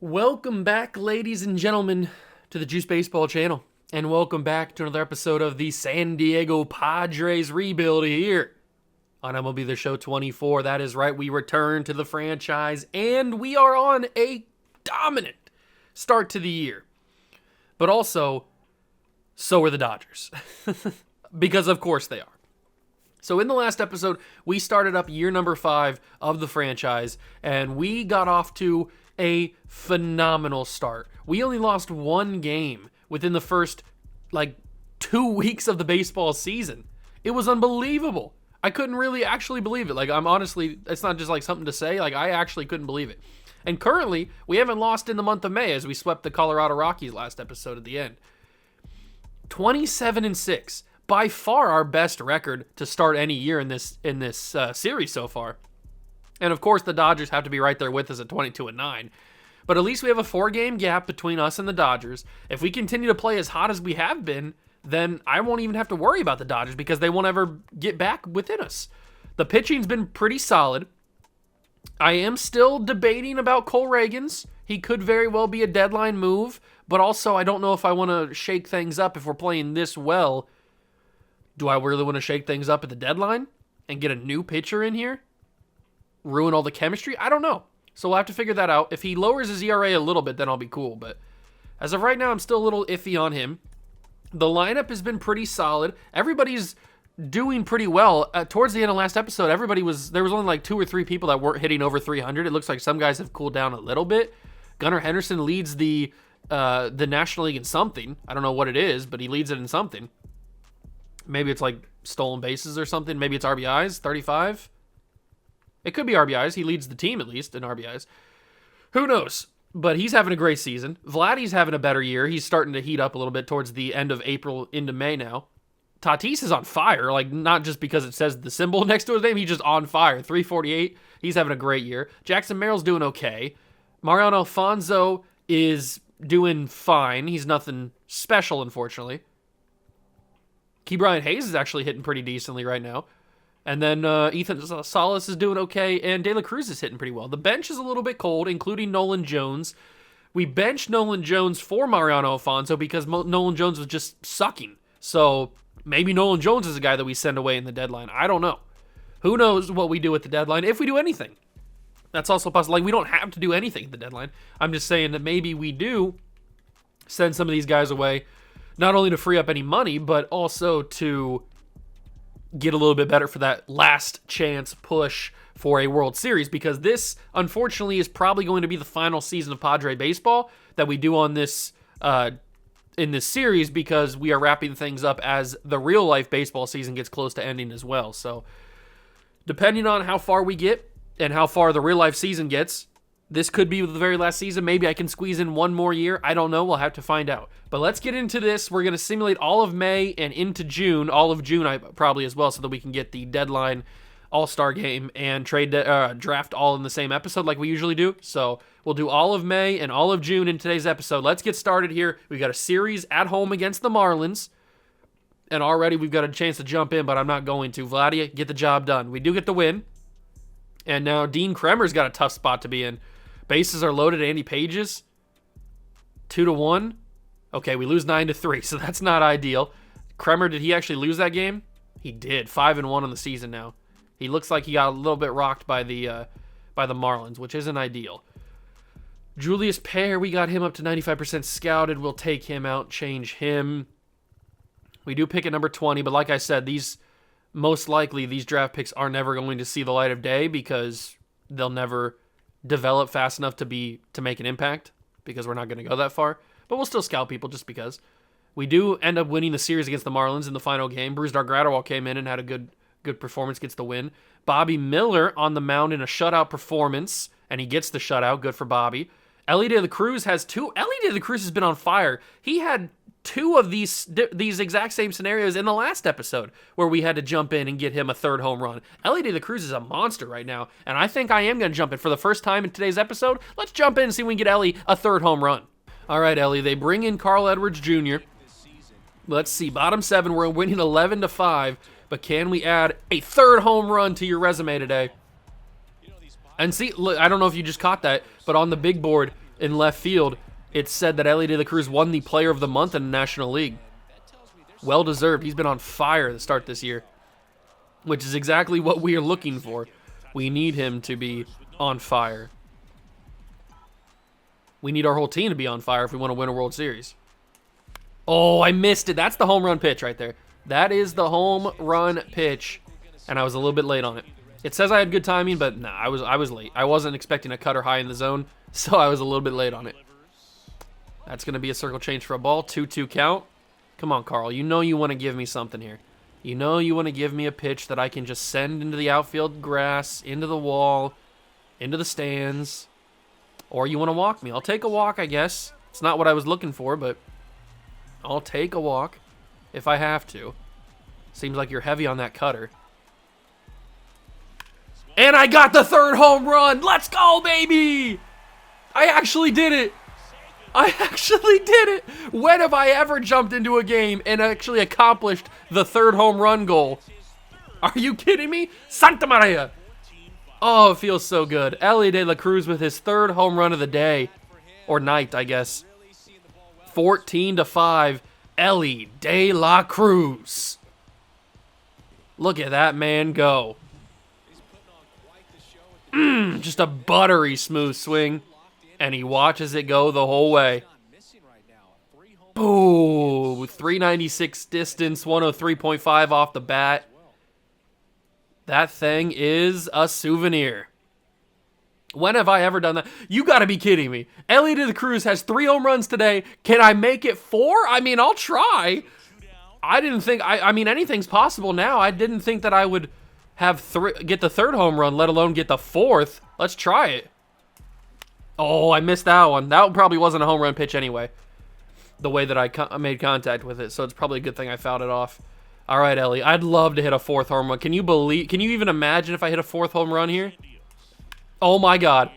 Welcome back, ladies and gentlemen, to the Juice Baseball channel. And welcome back to another episode of the San Diego Padres rebuild here on MLB The Show 24. That is right, we return to the franchise, and we are on a dominant start to the year. But also, so are the Dodgers. Because of course they are. So in the last episode, we started up year number 5 of the franchise, and we got off to a phenomenal start. We only lost one game within the first, 2 weeks of the baseball season. It was unbelievable. I couldn't really actually believe it. I'm honestly, it's not just something to say. I actually couldn't believe it. And currently, we haven't lost in the month of May as we swept the Colorado Rockies last episode at the end. 27-6. By far our best record to start any year in this series so far. And of course, the Dodgers have to be right there with us at 22-9. But at least we have a 4-game gap between us and the Dodgers. If we continue to play as hot as we have been, then I won't even have to worry about the Dodgers because they won't ever get back within us. The pitching's been pretty solid. I am still debating about Cole Reagans. He could very well be a deadline move, but also I don't know if I want to shake things up if we're playing this well. Do I really want to shake things up at the deadline and get a new pitcher in here? Ruin all the chemistry? I don't know. So we'll have to figure that out. If he lowers his ERA a little bit, then I'll be cool. But as of right now, I'm still a little iffy on him. The lineup has been pretty solid. Everybody's doing pretty well. Towards the end of last episode, there was only 2 or 3 people that weren't hitting over 300. It looks like some guys have cooled down a little bit. Gunnar Henderson leads the National League in something. I don't know what it is, but he leads it in something. Maybe it's stolen bases or something. Maybe it's RBIs, 35. It could be RBIs. He leads the team, at least, in RBIs. Who knows? But he's having a great season. Vladdy's having a better year. He's starting to heat up a little bit towards the end of April into May now. Tatis is on fire, not just because it says the symbol next to his name. He's just on fire. 348. He's having a great year. Jackson Merrill's doing okay. Mariano Alfonso is doing fine. He's nothing special, unfortunately. Key Brian Hayes is actually hitting pretty decently right now. And then Ethan Salas is doing okay, and De La Cruz is hitting pretty well. The bench is a little bit cold, including Nolan Jones. We benched Nolan Jones for Mariano Alfonso because Nolan Jones was just sucking. So maybe Nolan Jones is a guy that we send away in the deadline. I don't know. Who knows what we do at the deadline, if we do anything. That's also possible. We don't have to do anything at the deadline. I'm just saying that maybe we do send some of these guys away, not only to free up any money, but also to get a little bit better for that last chance push for a World Series, because this, unfortunately, is probably going to be the final season of Padre baseball that we do on this in this series, because we are wrapping things up as the real-life baseball season gets close to ending as well. So, depending on how far we get and how far the real-life season gets, this could be the very last season. Maybe I can squeeze in one more year. I don't know. We'll have to find out. But let's get into this. We're going to simulate all of May and into June. All of June probably as well, so that we can get the deadline all-star game and draft all in the same episode like we usually do. So we'll do all of May and all of June in today's episode. Let's get started here. We got a series at home against the Marlins. And already we've got a chance to jump in, but I'm not going to. Vladdy, get the job done. We do get the win. And now Dean Kremer's got a tough spot to be in. Bases are loaded. Andy Pages, 2-1. Okay, we lose 9-3, so that's not ideal. Kremer, did he actually lose that game? He did. 5-1 on the season now. He looks like he got a little bit rocked by the Marlins, which isn't ideal. Julius Pear, we got him up to 95% scouted. We'll take him out, change him. We do pick at number 20, but like I said, most likely these draft picks are never going to see the light of day because they'll never develop fast enough to make an impact, because we're not going to go that far. But we'll still scout people just because. We do end up winning the series against the Marlins in the final game. Bruce Dargratawal came in and had a good performance, gets the win. Bobby Miller on the mound in a shutout performance, and he gets the shutout. Good for Bobby. Elly De La Cruz has 2. Elly De La Cruz has been on fire. He had 2 of these exact same scenarios in the last episode where we had to jump in and get him a 3rd home run. Elly De La Cruz is a monster right now, and I think I am going to jump in for the first time in today's episode. Let's jump in and see if we can get Elly a 3rd home run. All right, Elly, they bring in Carl Edwards Jr. Let's see, bottom 7, we're winning 11-5, but can we add a 3rd home run to your resume today? And see, look, I don't know if you just caught that, but on the big board, in left field, it said that Elly De La Cruz won the Player of the Month in the National League. Well deserved. He's been on fire to start this year, which is exactly what we are looking for. We need him to be on fire. We need our whole team to be on fire if we want to win a World Series. Oh, I missed it. That's the home run pitch right there. That is the home run pitch, and I was a little bit late on it. It says I had good timing, but nah, I was late. I wasn't expecting a cutter high in the zone, so I was a little bit late on it. That's going to be a circle change for a ball. 2-2 count. Come on, Carl. You know you want to give me something here. You know you want to give me a pitch that I can just send into the outfield grass, into the wall, into the stands. Or you want to walk me. I'll take a walk, I guess. It's not what I was looking for, but I'll take a walk if I have to. Seems like you're heavy on that cutter. And I got the third home run. Let's go, baby. I actually did it. I actually did it. When have I ever jumped into a game and actually accomplished the third home run goal? Are you kidding me? Santa Maria. Oh, it feels so good. Elly De La Cruz with his third home run of the day. Or night, I guess. 14-5. Elly De La Cruz. Look at that man go. Just a buttery smooth swing. And he watches it go the whole way. Boo! 396 distance, 103.5 off the bat. That thing is a souvenir. When have I ever done that? You gotta be kidding me. Elly De La Cruz has 3 home runs today. Can I make it 4? I mean, I'll try. I didn't think, I mean, anything's possible now. I didn't think that I would have get the 3rd home run, let alone get the 4th. Let's try it. Oh, I missed that one. That one probably wasn't a home run pitch anyway, the way that I made contact with it, so it's probably a good thing I fouled it off. All right, Elly, I'd love to hit a 4th home run. Can you even imagine if I hit a 4th home run here? Oh my God.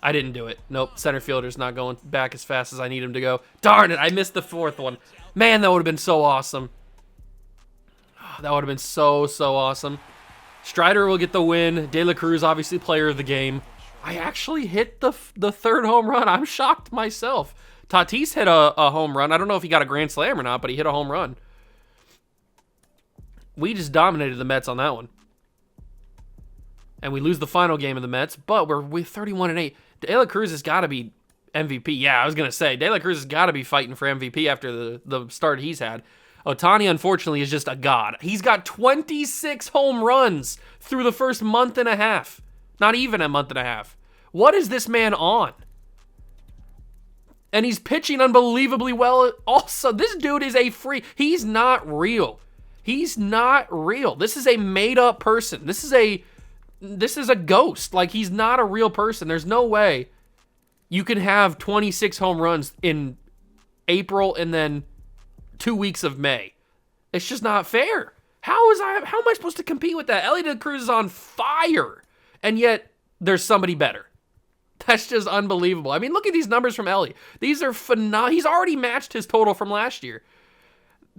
I didn't do it. Nope, center fielder's not going back as fast as I need him to go. Darn it, I missed the 4th one. Man, that would have been so awesome. That would have been so awesome. Strider will get the win. De La Cruz, obviously player of the game. I actually hit the 3rd home run. I'm shocked myself. Tatis hit a home run. I don't know if he got a grand slam or not, but he hit a home run. We just dominated the Mets on that one. And we lose the final game of the Mets, but we're 31-8. De La Cruz has got to be MVP. Yeah, I was going to say, De La Cruz has got to be fighting for MVP after the start he's had. Ohtani, unfortunately, is just a god. He's got 26 home runs through the first month and a half. Not even a month and a half. What is this man on? And he's pitching unbelievably well also. This dude is a freak. He's not real. He's not real. This is a made-up person. This is a ghost. Like, he's not a real person. There's no way you can have 26 home runs in April and then 2 weeks of May. It's just not fair. How am I supposed to compete with that? Elly De La Cruz is on fire, and yet there's somebody better. That's just unbelievable. I mean, look at these numbers from Elly. These are phenomenal. He's already matched his total from last year.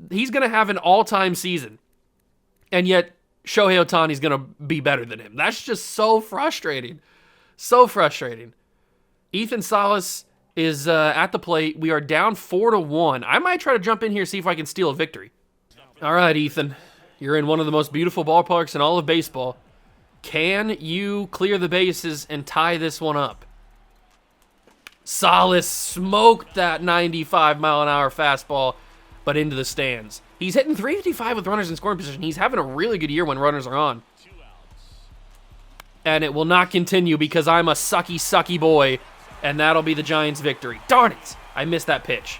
He's going to have an all-time season, and yet Shohei Ohtani's going to be better than him. That's just so frustrating. So frustrating. Ethan Salas is at the plate. We are down 4-1. I might try to jump in here, see if I can steal a victory. All right, Ethan. You're in one of the most beautiful ballparks in all of baseball. Can you clear the bases and tie this one up? Salas smoked that 95-mile-an-hour fastball, but into the stands. He's hitting .355 with runners in scoring position. He's having a really good year when runners are on. And it will not continue because I'm a sucky boy, and that'll be the Giants' victory. Darn it! I missed that pitch.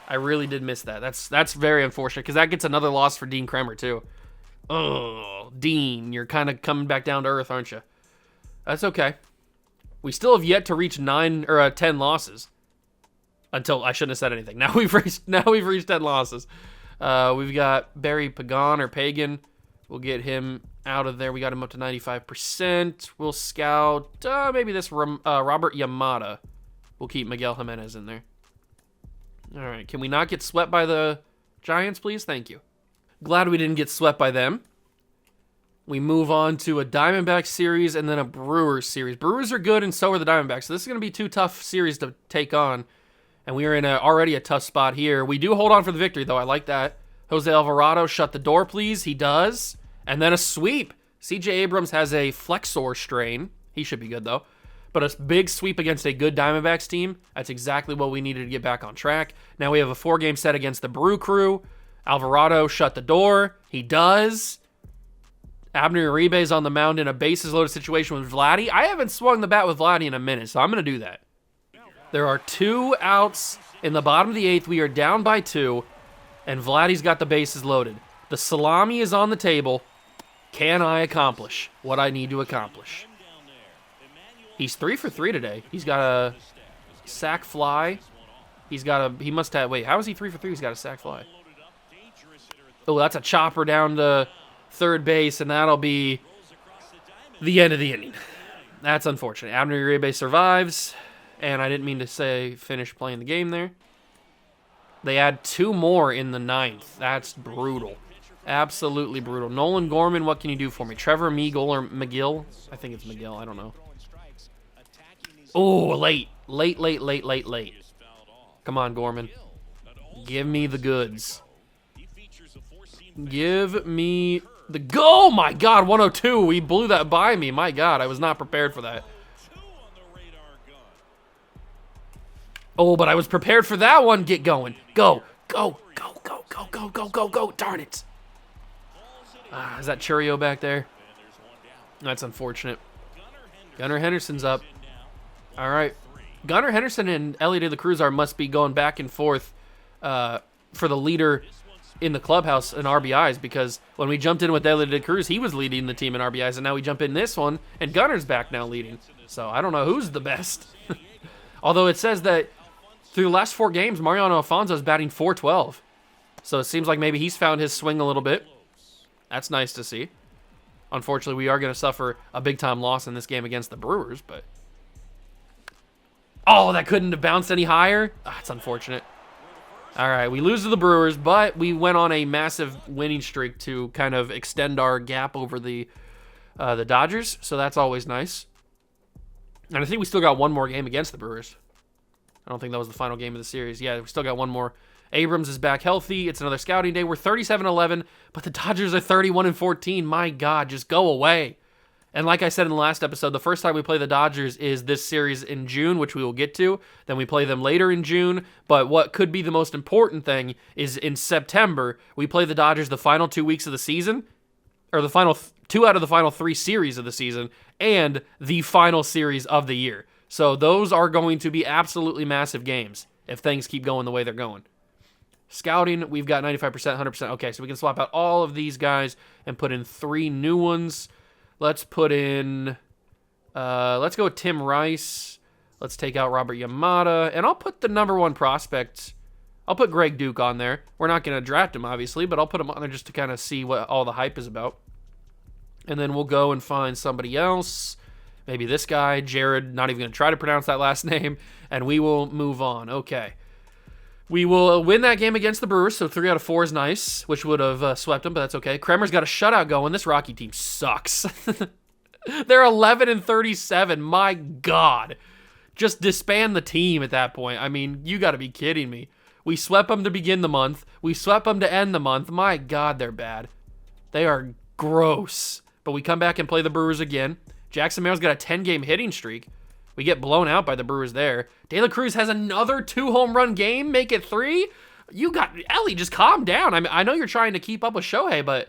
I really did miss that. That's very unfortunate because that gets another loss for Dean Kremer, too. Oh, Dean, you're kind of coming back down to earth, aren't you? That's okay. We still have yet to reach 10 losses. Until I shouldn't have said anything. Now we've reached 10 losses. We've got Barry Pagan. We'll get him out of there. We got him up to 95%. We'll scout maybe this Robert Yamada. We'll keep Miguel Jimenez in there. All right. Can we not get swept by the Giants, please? Thank you. Glad we didn't get swept by them. We move on to a Diamondbacks series and then a Brewers series. Brewers are good, and so are the Diamondbacks. So this is going to be 2 tough series to take on. And we are in already a tough spot here. We do hold on for the victory, though. I like that. Jose Alvarado, shut the door, please. He does. And then a sweep. C.J. Abrams has a flexor strain. He should be good, though. But a big sweep against a good Diamondbacks team. That's exactly what we needed to get back on track. Now we have a 4-game set against the Brew Crew. Alvarado, shut the door. He does. Abner Uribe's on the mound in a bases-loaded situation with Vladdy. I haven't swung the bat with Vladdy in a minute, so I'm going to do that. There are 2 outs in the bottom of the 8th. We are down by 2, and Vladdy's got the bases loaded. The salami is on the table. Can I accomplish what I need to accomplish? He's 3 for 3 today. He's got a sac fly. He must have, wait, how is he 3 for 3? He's got a sac fly. Oh, that's a chopper down to third base, and that'll be the end of the inning. That's unfortunate. Abner Uribe survives, and I didn't mean to say finish playing the game there. They add 2 more in the 9th. That's brutal. Absolutely brutal. Nolan Gorman, what can you do for me? Trevor Meagle or McGill? I think it's McGill. I don't know. Oh, late. Late. Come on, Gorman. Give me the goods. Give me the go! Oh my God, 102. We blew that by me. My God, I was not prepared for that. Oh, but I was prepared for that one. Get going. Go. Darn it. Is that Churio back there? That's unfortunate. Gunnar Henderson's up. All right. Gunnar Henderson and Elly De La Cruz must be going back and forth for the leader in the clubhouse in RBIs, because when we jumped in with Elly De La Cruz, he was leading the team in RBIs, and now we jump in this one, and Gunnar's back now leading. So I don't know who's the best. Although it says that through the last 4 games, Mariano Alfonso's batting .412. So it seems like maybe he's found his swing a little bit. That's nice to see. Unfortunately, we are going to suffer a big-time loss in this game against the Brewers, but... Oh, that couldn't have bounced any higher? That's unfortunate. All right, we lose to the Brewers, but we went on a massive winning streak to kind of extend our gap over the Dodgers, so that's always nice. And I think we still got 1 more game against the Brewers. I don't think that was the final game of the series. Yeah, we still got 1 more. Abrams is back healthy. It's another scouting day. We're 37-11, but the Dodgers are 31-14. My God, just go away. And like I said in the last episode, the first time we play the Dodgers is this series in June, which we will get to. Then we play them later in June. But what could be the most important thing is in September, we play the Dodgers the final 2 weeks of the season, or the final 2 out of the final 3 series of the season, and the final series of the year. So those are going to be absolutely massive games if things keep going the way they're going. Scouting, we've got 95%, 100%. Okay, so we can swap out all of these guys and put in 3 new ones. Let's put in, let's go with Tim Rice. Let's take out Robert Yamada. And I'll put the number 1 prospect. I'll put Greg Duke on there. We're not going to draft him, obviously, but I'll put him on there just to kind of see what all the hype is about. And then we'll go and find somebody else. Maybe this guy, Jared, not even going to try to pronounce that last name. And we will move on. Okay. We will win that game against the Brewers, so 3 out of 4 is nice, which would have swept them, but that's okay. Kremer's got a shutout going. This Rocky team sucks. They're 11-37. My God. Just disband the team at that point. I mean, you got to be kidding me. We swept them to begin the month. We swept them to end the month. My God, they're bad. They are gross. But we come back and play the Brewers again. Jackson Merrill's got a 10-game hitting streak. We get blown out by the Brewers there. De La Cruz has another 2-home-run game. Make it 3. You got... Elly, just calm down. I know you're trying to keep up with Shohei, but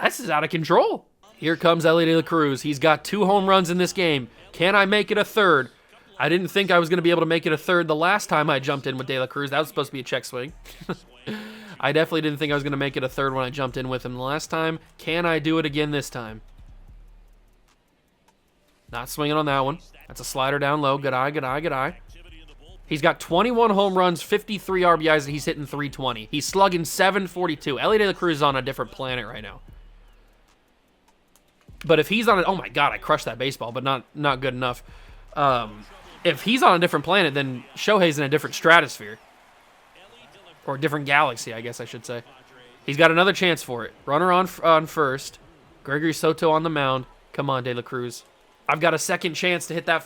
this is out of control. Here comes Elly De La Cruz. He's got 2 home runs in this game. Can I make it a 3rd? I didn't think I was going to be able to make it a 3rd the last time I jumped in with De La Cruz. That was supposed to be a check swing. I definitely didn't think I was going to make it a 3rd when I jumped in with him the last time. Can I do it again this time? Not swinging on that one. That's a slider down low. Good eye. He's got 21 home runs, 53 RBIs, and he's hitting .320. He's slugging .742. Elly De La Cruz is on a different planet right now. But if he's on it, oh my God, I crushed that baseball, but not good enough. If he's on a different planet, then Shohei's in a different stratosphere. Or a different galaxy, I guess I should say. He's got another chance for it. Runner on first. Gregory Soto on the mound. Come on, De La Cruz. I've got a second chance to hit that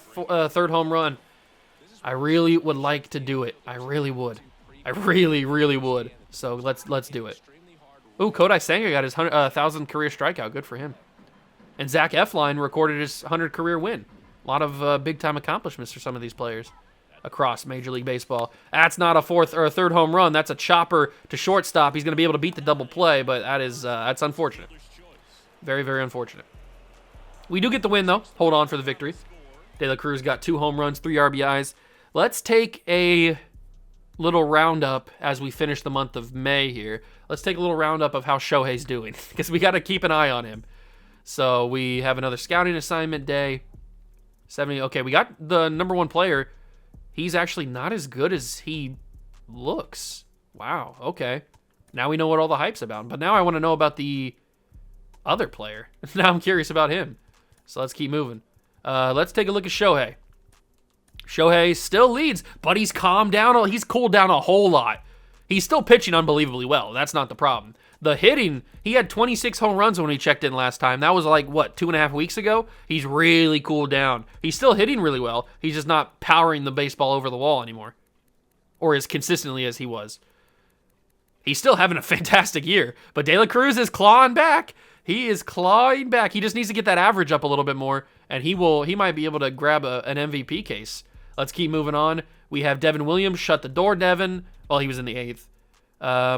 third home run. I really would like to do it. I really would. I really, really would. So let's do it. Ooh, Kodai Senga got his 1,000 career strikeout. Good for him. And Zach Efline recorded his 100 career win. A lot of big-time accomplishments for some of these players across Major League Baseball. That's not a fourth or a third home run. That's a chopper to shortstop. He's going to be able to beat the double play, but that's unfortunate. Very, very unfortunate. We do get the win, though. Hold on for the victory. De La Cruz got 2 home runs, 3 RBIs. Let's take a little roundup as we finish the month of May here. Let's take a little roundup of how Shohei's doing because we got to keep an eye on him. So we have another scouting assignment day. 70. Okay, we got the number 1 player. He's actually not as good as he looks. Wow, okay. Now we know what all the hype's about. But now I want to know about the other player. Now I'm curious about him. So let's keep moving. Let's take a look at Shohei. Shohei still leads, but he's calmed down. He's cooled down a whole lot. He's still pitching unbelievably well. That's not the problem. The hitting, he had 26 home runs when he checked in last time. That was like, what, 2.5 weeks ago? He's really cooled down. He's still hitting really well. He's just not powering the baseball over the wall anymore. Or as consistently as he was. He's still having a fantastic year. But De La Cruz is clawing back. He is clawing back. He just needs to get that average up a little bit more. And he might be able to grab an MVP case. Let's keep moving on. We have Devin Williams. Shut the door, Devin. Well, he was in the 8th.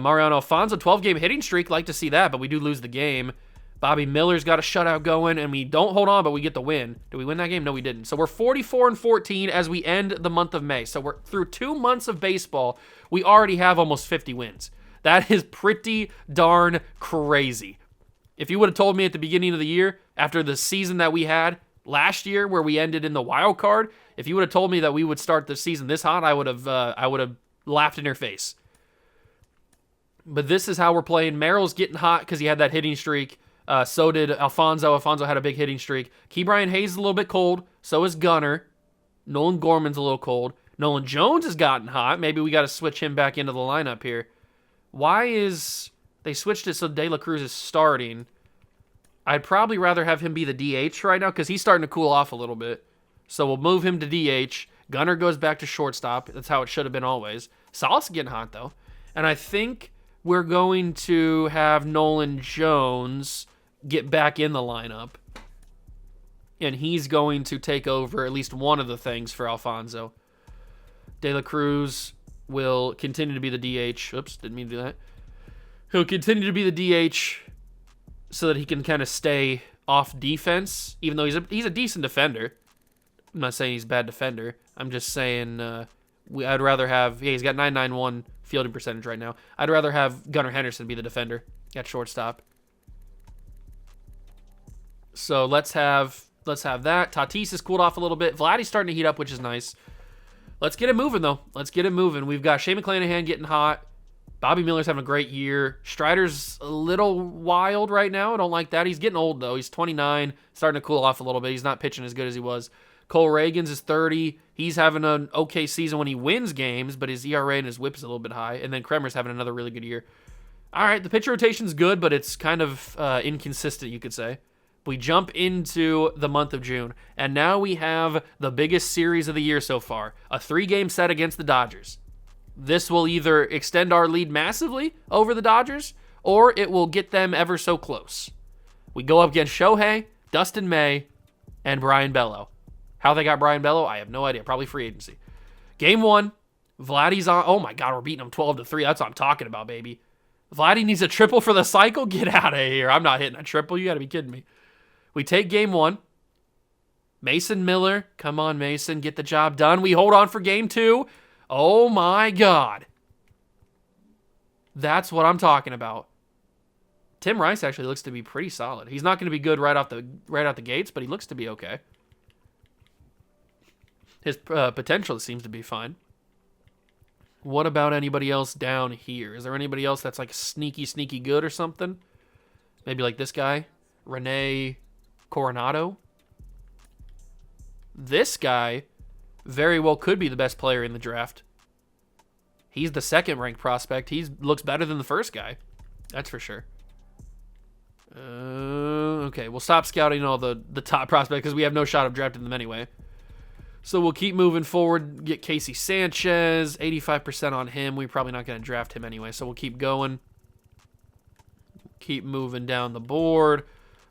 Mariano Alfonso, 12-game hitting streak. Like to see that, but we do lose the game. Bobby Miller's got a shutout going, and we don't hold on, but we get the win. Did we win that game? No, we didn't. So we're 44-14 as we end the month of May. So we're through 2 months of baseball. We already have almost 50 wins. That is pretty darn crazy. If you would have told me at the beginning of the year, after the season that we had last year, where we ended in the wild card, if you would have told me that we would start the season this hot, I would have laughed in your face. But this is how we're playing. Merrill's getting hot because he had that hitting streak. So did Alfonso. Alfonso had a big hitting streak. Ke'Bryan Hayes is a little bit cold. So is Gunnar. Nolan Gorman's a little cold. Nolan Jones has gotten hot. Maybe we got to switch him back into the lineup here. Why is... They switched it so De La Cruz is starting. I'd probably rather have him be the DH right now because he's starting to cool off a little bit. So we'll move him to DH. Gunnar goes back to shortstop. That's how it should have been always. Salas getting hot, though. And I think we're going to have Nolan Jones get back in the lineup. And he's going to take over at least one of the things for Alfonso. De La Cruz will continue to be the DH. Oops, didn't mean to do that. He'll continue to be the DH so that he can kind of stay off defense, even though he's a decent defender. I'm not saying he's a bad defender. I'm just saying I'd rather have... Yeah, he's got 991 fielding percentage right now. I'd rather have Gunnar Henderson be the defender at shortstop. So let's have that. Tatis has cooled off a little bit. Vladdy's starting to heat up, which is nice. Let's get it moving, though. Let's get it moving. We've got Shane McClanahan getting hot. Bobby Miller's having a great year. Strider's a little wild right now. I don't like that. He's getting old, though. He's 29, starting to cool off a little bit. He's not pitching as good as he was. Cole Reagans is 30. He's having an okay season when he wins games, but his ERA and his whip is a little bit high. And then Kremer's having another really good year. All right, the pitch rotation's good, but it's kind of inconsistent, you could say. We jump into the month of June, and now we have the biggest series of the year so far, a 3-game set against the Dodgers. This will either extend our lead massively over the Dodgers, or it will get them ever so close. We go up against Shohei, Dustin May, and Brian Bello. How they got Brian Bello, I have no idea. Probably free agency. Game 1, Vladdy's on. Oh my God, we're beating them 12-3. That's what I'm talking about, baby. Vladdy needs a triple for the cycle? Get out of here. I'm not hitting a triple. You got to be kidding me. We take game 1. Mason Miller. Come on, Mason. Get the job done. We hold on for game 2. Oh my God. That's what I'm talking about. Tim Rice actually looks to be pretty solid. He's not going to be good right out the gates, but he looks to be okay. His potential seems to be fine. What about anybody else down here? Is there anybody else that's like sneaky good or something? Maybe like this guy, Rene Coronado. This guy very well could be the best player in the draft. He's the second ranked prospect. He looks better than the first guy. That's for sure. Okay, we'll stop scouting all the top prospects because we have no shot of drafting them anyway. So we'll keep moving forward. Get Casey Sanchez, 85% on him. We're probably not going to draft him anyway, so we'll keep going. Keep moving down the board.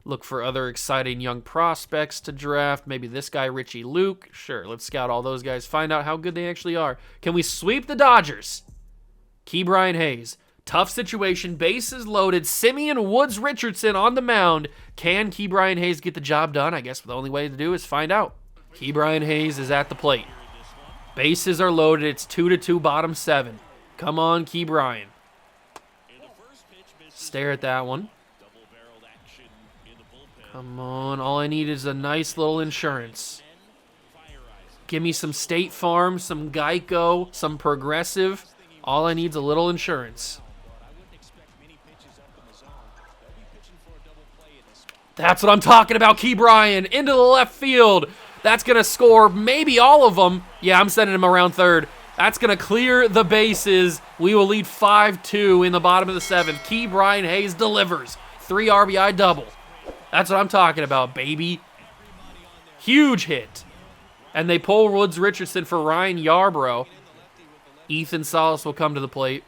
Look for other exciting young prospects to draft. Maybe this guy, Richie Luke. Sure, let's scout all those guys. Find out how good they actually are. Can we sweep the Dodgers? Ke'Bryan Hayes. Tough situation. Bases loaded. Simeon Woods Richardson on the mound. Can Ke'Bryan Hayes get the job done? I guess the only way to do is find out. Ke'Bryan Hayes is at the plate. Bases are loaded. It's 2-2, bottom 7. Come on, Ke'Bryan. Stare at that one. Come on. All I need is a nice little insurance. Give me some State Farm, some Geico, some Progressive. All I need is a little insurance. That's what I'm talking about, Ke'Bryan. Into the left field. That's going to score maybe all of them. Yeah, I'm sending him around third. That's going to clear the bases. We will lead 5-2 in the bottom of the 7th. Ke'Bryan Hayes delivers. 3 RBI double. That's what I'm talking about, baby. Huge hit. And they pull Woods Richardson for Ryan Yarbrough. Ethan Salas will come to the plate.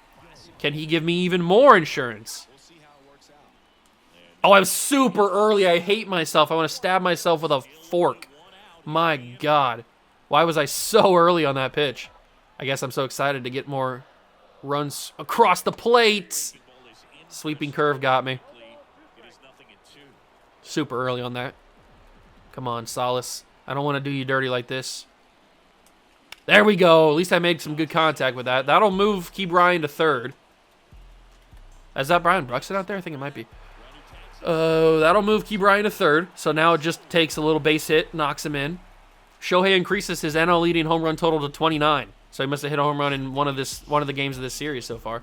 Can he give me even more insurance? Oh, I'm super early. I hate myself. I want to stab myself with a fork. My God. Why was I so early on that pitch? I guess I'm so excited to get more runs across the plate. Sweeping curve got me. Super early on that. Come on, Salas. I don't want to do you dirty like this. There we go. At least I made some good contact with that. That'll move Ke'Bryan to third. Is that Brian Bruxton out there? I think it might be. That'll move Ke'Bryan to third. So now it just takes a little base hit, knocks him in. Shohei increases his NL leading home run total to 29. So he must have hit a home run in one of the games of this series so far.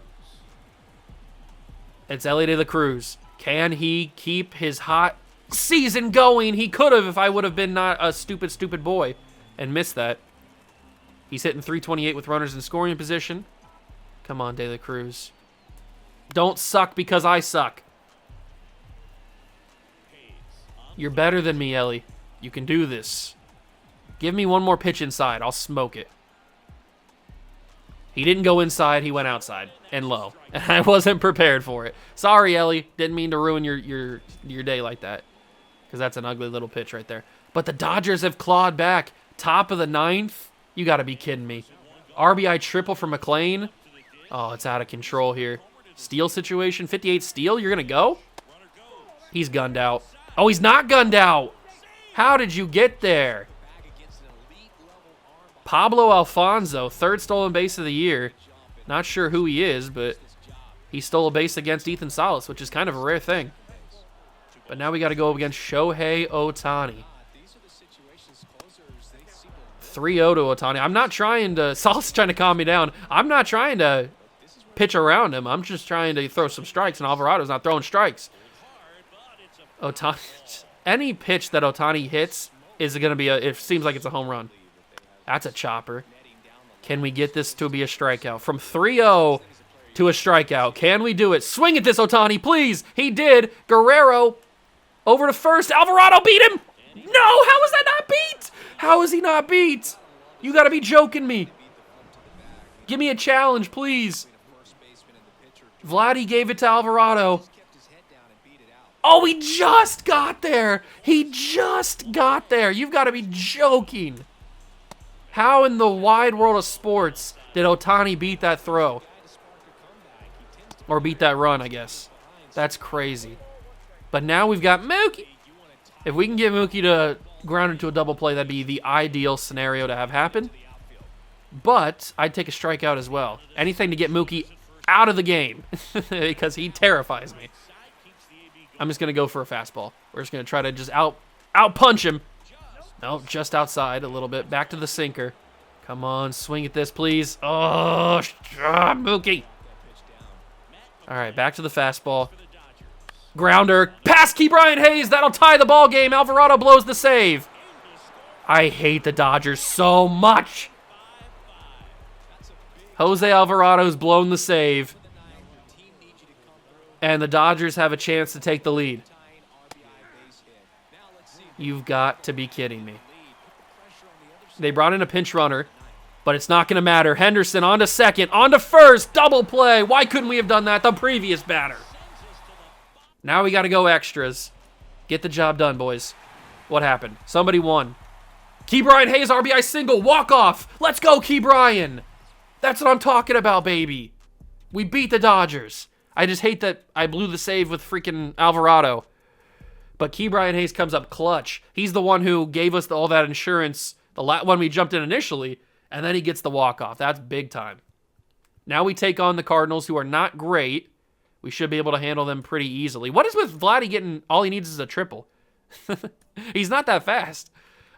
It's Elly de la Cruz. Can he keep his hot season going? He could have if I would have been not a stupid boy and missed that. He's hitting .328 with runners in scoring position. Come on, De La Cruz. Don't suck because I suck. You're better than me, Elly. You can do this. Give me one more pitch inside. I'll smoke it. He didn't go inside. He went outside and low. And I wasn't prepared for it. Sorry, Elly. Didn't mean to ruin your day like that. Because that's an ugly little pitch right there. But the Dodgers have clawed back. Top of the 9th. You got to be kidding me. RBI triple for McLean. Oh, it's out of control here. Steal situation. 58 steal. You're going to go? He's gunned out. Oh, he's not gunned out. How did you get there? Pablo Alfonso, 3rd stolen base of the year. Not sure who he is, but he stole a base against Ethan Salas, which is kind of a rare thing. But now we got to go against Shohei Ohtani. 3-0 to Ohtani. I'm not trying to... Salas is trying to calm me down. I'm not trying to pitch around him. I'm just trying to throw some strikes, and Alvarado's not throwing strikes. Ohtani... Any pitch that Ohtani hits is going to be it seems like it's a home run. That's a chopper. Can we get this to be a strikeout? From 3-0 to a strikeout. Can we do it? Swing at this, Ohtani, please. He did. Guerrero over to first. Alvarado beat him. No, how is that not beat? How is he not beat? You got to be joking me. Give me a challenge, please. Vladdy gave it to Alvarado. Oh, he just got there. He just got there. You've got to be joking. How in the wide world of sports did Ohtani beat that throw? Or beat that run, I guess. That's crazy. But now we've got Mookie. If we can get Mookie to ground into a double play, that'd be the ideal scenario to have happen. But I'd take a strikeout as well. Anything to get Mookie out of the game because he terrifies me. I'm just going to go for a fastball. We're just going to try to just out-punch him. No, just outside a little bit. Back to the sinker. Come on, swing at this, please. Oh, Mookie. All right, back to the fastball. Grounder. Past Ke'Bryan Hayes. That'll tie the ball game. Alvarado blows the save. I hate the Dodgers so much. Jose Alvarado's blown the save. And the Dodgers have a chance to take the lead. You've got to be kidding me. They brought in a pinch runner, but it's not going to matter. Henderson on to second, on to first, double play. Why couldn't we have done that the previous batter? Now we got to go extras. Get the job done, boys. What happened? Somebody won. Ke'Bryan Hayes, RBI single, walk-off. Let's go, Ke'Bryan. That's what I'm talking about, baby. We beat the Dodgers. I just hate that I blew the save with freaking Alvarado. But Ke'Bryan Hayes comes up clutch. He's the one who gave us all that insurance, the one we jumped in initially, and then he gets the walk-off. That's big time. Now we take on the Cardinals, who are not great. We should be able to handle them pretty easily. What is with Vladdy getting, all he needs is a triple? He's not that fast.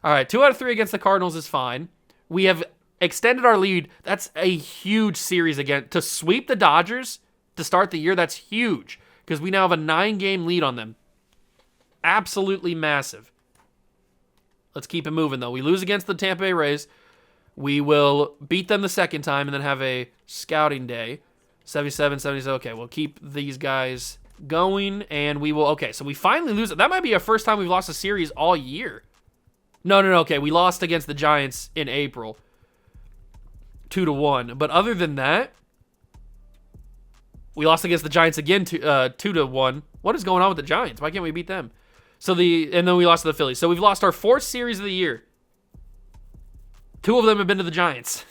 All right, 2 out of 3 against the Cardinals is fine. We have extended our lead. That's a huge series again. To sweep the Dodgers to start the year, that's huge because we now have a 9-game lead on them. Absolutely massive. Let's keep it moving, though. We lose against the Tampa Bay Rays. We will beat them the second time and then have a scouting day. 77, 77. Okay, we'll keep these guys going, and we will... Okay, so we finally lose. That might be our first time we've lost a series all year. No. Okay, we lost against the Giants in April. 2-1. But other than that, we lost against the Giants again 2-1. What is going on with the Giants? Why can't we beat them? And then we lost to the Phillies. So we've lost our 4th series of the year. 2 of them have been to the Giants.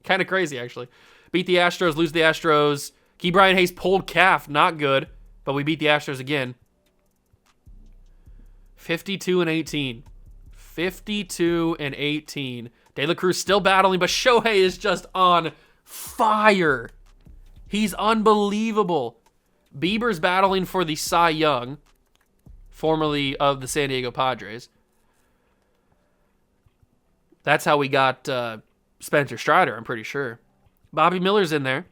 Kind of crazy, actually. Beat the Astros, lose the Astros. Ke'Bryan Hayes pulled calf, not good, but we beat the Astros again. 52-18. 52-18. De La Cruz still battling, but Shohei is just on fire. He's unbelievable. Bieber's battling for the Cy Young, formerly of the San Diego Padres. That's how we got Spencer Strider, I'm pretty sure. Bobby Miller's in there.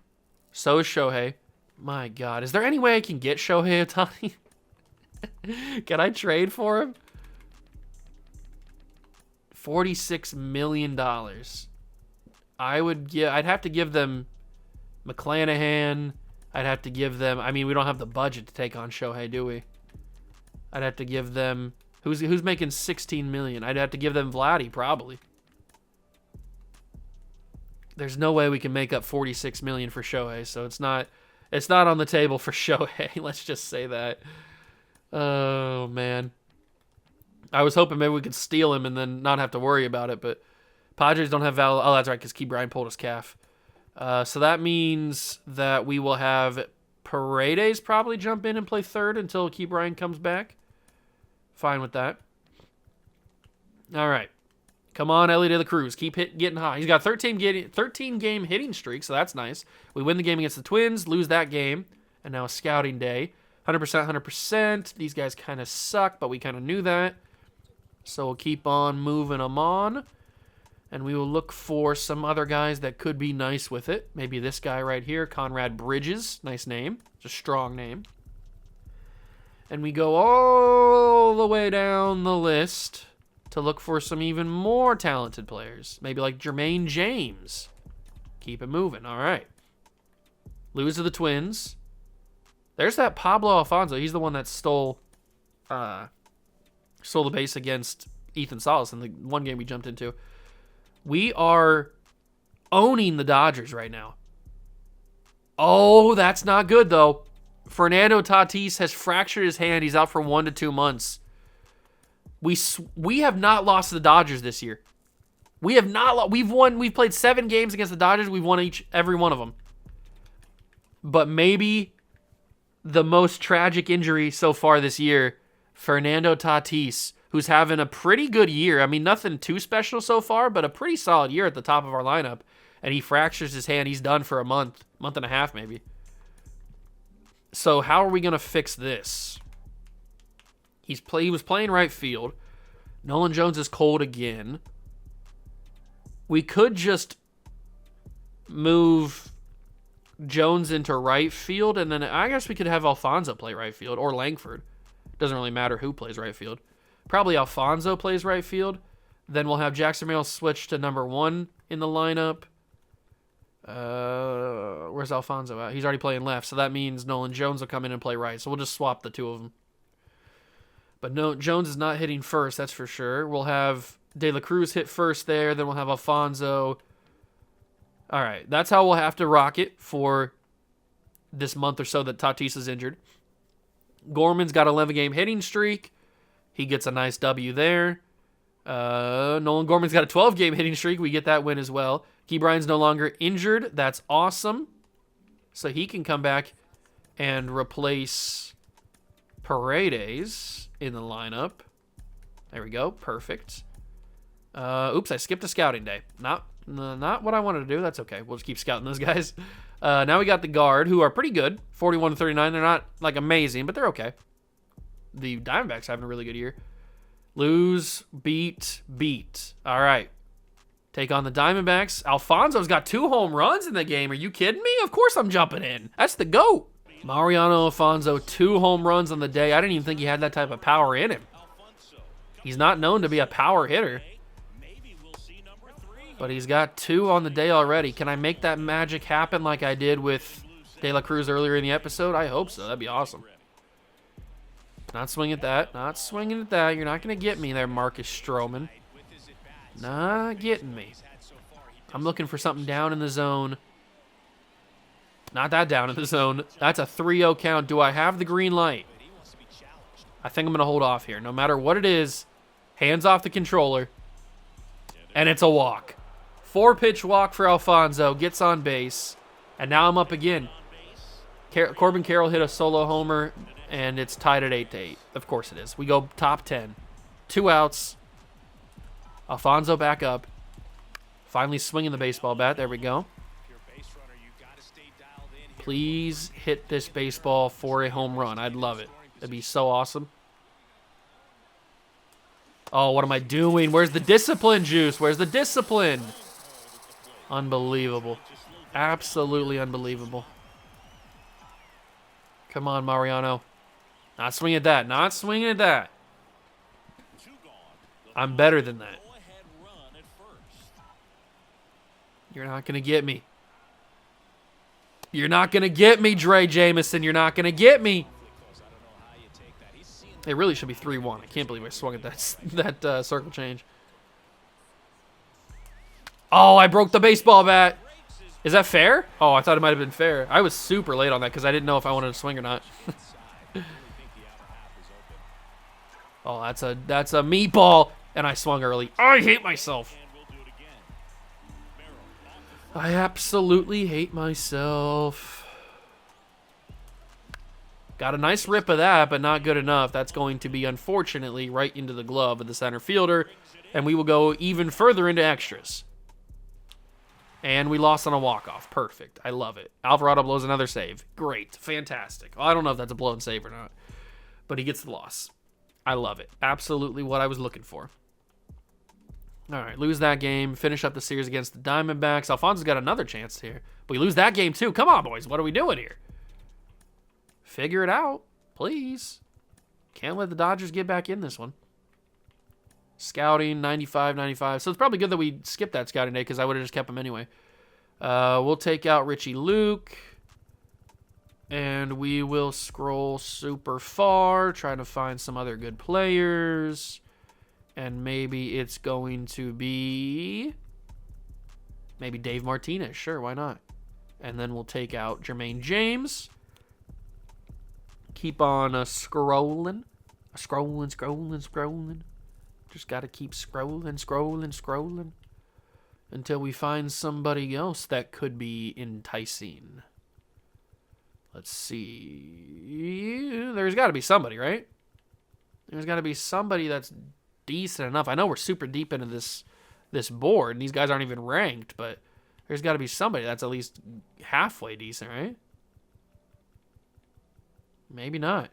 So is Shohei. My God. Is there any way I can get Shohei Ohtani? Can I trade for him? $46 million. I'd have to give them McClanahan. I'd have to give them... I mean, we don't have the budget to take on Shohei, do we? I'd have to give them... Who's making $16 million? I'd have to give them Vladdy, probably. There's no way we can make up $46 million for Shohei, so it's not on the table for Shohei. Let's just say that. Oh, man. I was hoping maybe we could steal him and then not have to worry about it, but Padres don't have valid... Oh, that's right, because Ke'Bryan pulled his calf. So that means that we will have Paredes probably jump in and play third until Ke'Bryan comes back. Fine with that. All right. Come on, Elly de la Cruz. Keep getting hot. He's got 13-game hitting streak, so that's nice. We win the game against the Twins, lose that game, and now a scouting day. 100%, 100%. These guys kind of suck, but we kind of knew that. So we'll keep on moving them on, and we will look for some other guys that could be nice with it. Maybe this guy right here, Conrad Bridges. Nice name. It's a strong name. And we go all the way down the list to look for some even more talented players. Maybe like Jermaine James. Keep it moving. All right. Lose to the Twins. There's that Pablo Alfonso. He's the one that stole the base against Ethan Salas in the one game we jumped into. We are owning the Dodgers right now. Oh, that's not good, though. Fernando Tatis has fractured his hand. He's out for 1 to 2 months. We have not lost to the Dodgers this year. We have not. We've played 7 games against the Dodgers. We've won every one of them. But maybe the most tragic injury so far this year, Fernando Tatis, who's having a pretty good year. I mean, nothing too special so far, but a pretty solid year at the top of our lineup. And he fractures his hand. He's done for a month and a half maybe. So how are we going to fix this? He was playing right field. Nolan Jones is cold again. We could just move Jones into right field, and then I guess we could have Alfonso play right field, or Langford. Doesn't really matter who plays right field. Probably Alfonso plays right field. Then we'll have Jackson Merrill switch to number 1 in the lineup. Where's Alfonso at? He's already playing left, so that means Nolan Jones will come in and play right. So we'll just swap the two of them. But no, Jones is not hitting first, that's for sure. We'll have De La Cruz hit first there. Then we'll have Alfonso. All right, that's how we'll have to rock it for this month or so that Tatis is injured. Gorman's got an 11-game hitting streak. He gets a nice W there. Nolan Gorman's got a 12-game hitting streak. We get that win as well. Key Bryan's no longer injured. That's awesome. So he can come back and replace Paredes in the lineup. There we go. Perfect. Oops, I skipped a scouting day. Not what I wanted to do. That's okay. We'll just keep scouting those guys. Now we got the guard, who are pretty good. 41-39. They're not, like, amazing, but they're okay. The Diamondbacks having a really good year. Lose, beat. All right. Take on the Diamondbacks. Alfonso's got 2 home runs in the game. Are you kidding me? Of course I'm jumping in. That's the GOAT. Mariano Alfonso, 2 home runs on the day. I didn't even think he had that type of power in him. He's not known to be a power hitter. But he's got 2 on the day already. Can I make that magic happen like I did with De La Cruz earlier in the episode? I hope so. That'd be awesome. Not swinging at that. Not swinging at that. You're not going to get me there, Marcus Stroman. Not getting me. I'm looking for something down in the zone. Not that down in the zone. That's a 3-0 count. Do I have the green light? I think I'm going to hold off here. No matter what it is, hands off the controller. And it's a walk. 4-pitch walk for Alfonso. Gets on base. And now I'm up again. Corbin Carroll hit a solo homer, and it's tied at 8-8. Of course it is. We go top 10. 2 outs. Alfonso back up. Finally swinging the baseball bat. There we go. Please hit this baseball for a home run. I'd love it. That'd be so awesome. Oh, what am I doing? Where's the discipline, Juice? Where's the discipline? Unbelievable. Absolutely unbelievable. Come on, Mariano. Not swinging at that. Not swinging at that. I'm better than that. You're not going to get me. You're not going to get me, Dre Jameson. You're not going to get me. It really should be 3-1. I can't believe I swung at that circle change. Oh, I broke the baseball bat. Is that fair? Oh, I thought it might have been fair. I was super late on that because I didn't know if I wanted to swing or not. Oh, that's a meatball. And I swung early. I hate myself. I absolutely hate myself. Got a nice rip of that, but not good enough. That's going to be, unfortunately, right into the glove of the center fielder. And we will go even further into extras. And we lost on a walk-off. Perfect. I love it. Alvarado blows another save. Great. Fantastic. Well, I don't know if that's a blown save or not. But he gets the loss. I love it. Absolutely what I was looking for. All right, lose that game. Finish up the series against the Diamondbacks. Alfonso's got another chance here. But we lose that game too. Come on, boys. What are we doing here? Figure it out, please. Can't let the Dodgers get back in this one. Scouting, 95. So it's probably good that we skipped that scouting day because I would have just kept him anyway. We'll take out Richie Luke. And we will scroll super far, trying to find some other good players. And maybe it's going to be... maybe Dave Martinez. Sure, why not? And then we'll take out Jermaine James. Keep on scrolling. Scrolling. Just got to keep scrolling. Until we find somebody else that could be enticing. Let's see. There's got to be somebody, right? There's got to be somebody that's decent enough. I know we're super deep into this board, and these guys aren't even ranked, but there's got to be somebody that's at least halfway decent, right? Maybe not.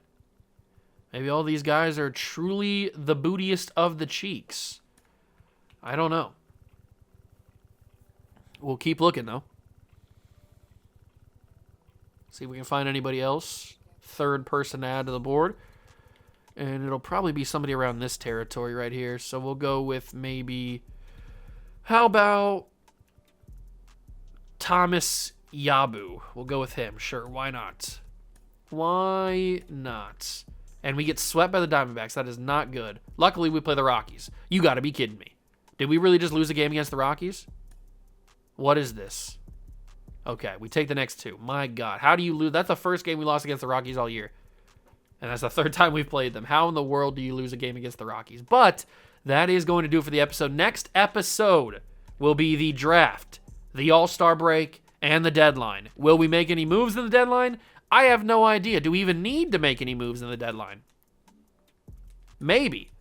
Maybe all these guys are truly the bootiest of the cheeks. I don't know. We'll keep looking, though. See if we can find anybody else. Third person to add to the board. And it'll probably be somebody around this territory right here. So we'll go with maybe... how about Thomas Yabu? We'll go with him. Sure, why not? Why not? And we get swept by the Diamondbacks. That is not good. Luckily, we play the Rockies. You got to be kidding me. Did we really just lose a game against the Rockies? What is this? Okay, we take the next 2. My God. How do you lose? That's the first game we lost against the Rockies all year. And that's the 3rd time we've played them. How in the world do you lose a game against the Rockies? But that is going to do it for the episode. Next episode will be the draft, the All-Star break, and the deadline. Will we make any moves in the deadline? I have no idea. Do we even need to make any moves in the deadline? Maybe.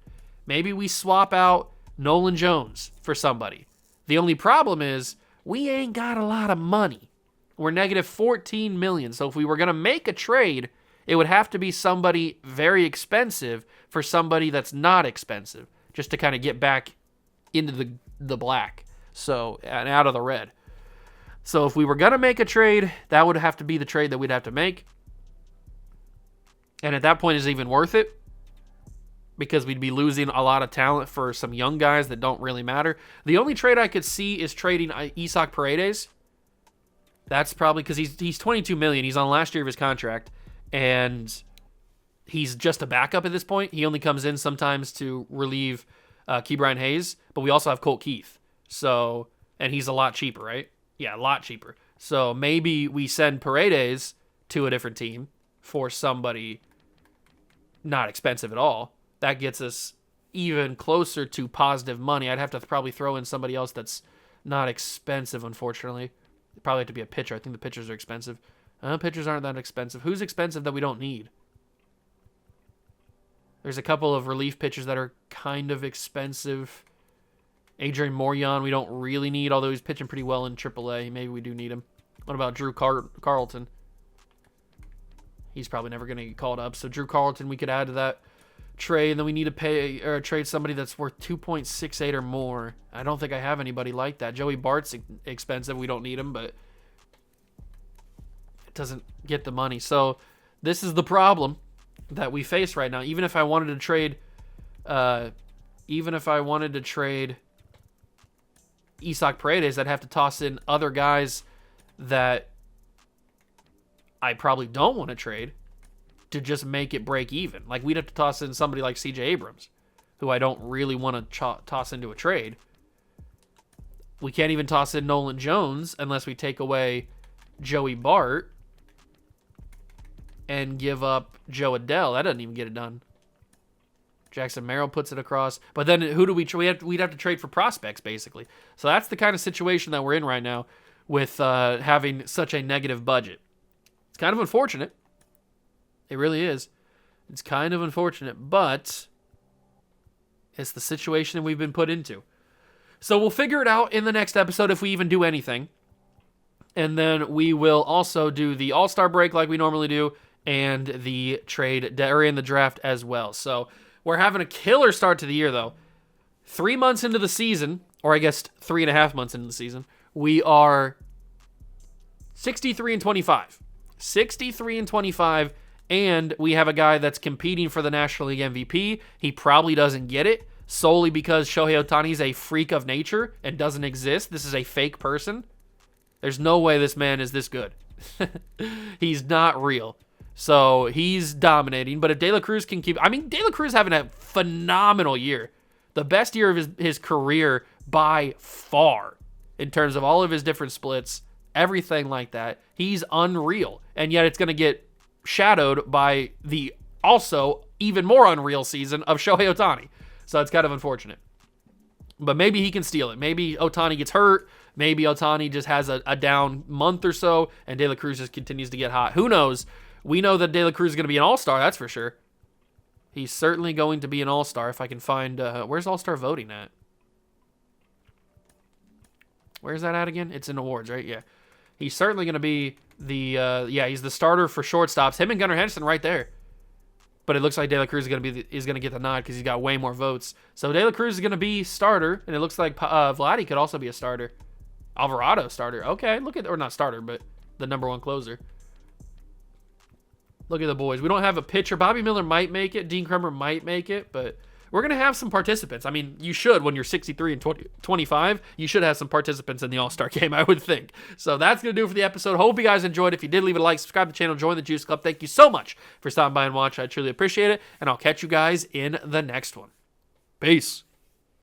Maybe we swap out Nolan Jones for somebody. The only problem is we ain't got a lot of money. We're negative $14 million. So if we were going to make a trade, it would have to be somebody very expensive for somebody that's not expensive, just to kind of get back into the black, so, and out of the red. So if we were going to make a trade, that would have to be the trade that we'd have to make. And at that point, is it even worth it? Because we'd be losing a lot of talent for some young guys that don't really matter. The only trade I could see is trading Isaac Paredes. That's probably because he's $22 million. He's on last year of his contract, and he's just a backup at this point. He only comes in sometimes to relieve Ke'Bryan Hayes, but we also have Colt Keith. So, and he's a lot cheaper, right? Yeah, a lot cheaper. So maybe we send Paredes to a different team for somebody not expensive at all. That gets us even closer to positive money. I'd have to probably throw in somebody else that's not expensive, unfortunately. It'd probably have to be a pitcher. I think the pitchers are expensive. Pitchers aren't that expensive. Who's expensive that we don't need? There's a couple of relief pitchers that are kind of expensive. Adrian Morejon, we don't really need, although he's pitching pretty well in AAA. Maybe we do need him. What about Drew Carlton? He's probably never going to get called up. So Drew Carlton, we could add to that trade, and then we need to pay or trade somebody that's worth 2.68 or more. I don't think I have anybody like that. Joey Bart's expensive. We don't need him, but it doesn't get the money. So this is the problem that we face right now. Even if I wanted to trade, Isaac Paredes, I'd have to toss in other guys that I probably don't want to trade to just make it break even. Like, we'd have to toss in somebody like CJ Abrams, who I don't really want to toss into a trade. We can't even toss in Nolan Jones unless we take away Joey Bart and give up Joe Adele. That doesn't even get it done. Jackson Merrill puts it across. But then who do we trade? We'd have to trade for prospects, basically. So that's the kind of situation that we're in right now with having such a negative budget. It's kind of unfortunate. It really is. It's kind of unfortunate, but it's the situation we've been put into. So we'll figure it out in the next episode if we even do anything. And then we will also do the All-Star break like we normally do, and the trade or in the draft as well. So we're having a killer start to the year, though. 3 months into the season, or I guess 3.5 months into the season, we are 63-25. 63-25, and we have a guy that's competing for the National League MVP. He probably doesn't get it solely because Shohei Ohtani is a freak of nature and doesn't exist. This is a fake person. There's no way this man is this good. He's not real. So he's dominating. But if De La Cruz can keep... I mean, De La Cruz having a phenomenal year. The best year of his career by far in terms of all of his different splits, everything like that. He's unreal. And yet it's going to get shadowed by the also even more unreal season of Shohei Ohtani. So it's kind of unfortunate. But maybe he can steal it. Maybe Ohtani gets hurt. Maybe Ohtani just has a down month or so, and De La Cruz just continues to get hot. Who knows? We know that De La Cruz is going to be an all-star, that's for sure. He's certainly going to be an all-star if I can find... where's all-star voting at? Where's that at again? It's in awards, right? Yeah. He's certainly going to be the... he's the starter for shortstops. Him and Gunnar Henderson right there. But it looks like De La Cruz is going to get the nod because he's got way more votes. So De La Cruz is going to be starter, and it looks like Vladdy could also be a starter. Alvarado starter. Okay, look at... Or not starter, but the number one closer. Look at the boys. We don't have a pitcher. Bobby Miller might make it. Dean Kremer might make it, but we're going to have some participants. I mean, you should, when you're 63 and 25, you should have some participants in the All-Star game, I would think. So that's going to do it for the episode. Hope you guys enjoyed. If you did, leave it a like, subscribe to the channel, join the Juice Club. Thank you so much for stopping by and watching. I truly appreciate it, and I'll catch you guys in the next one. Peace.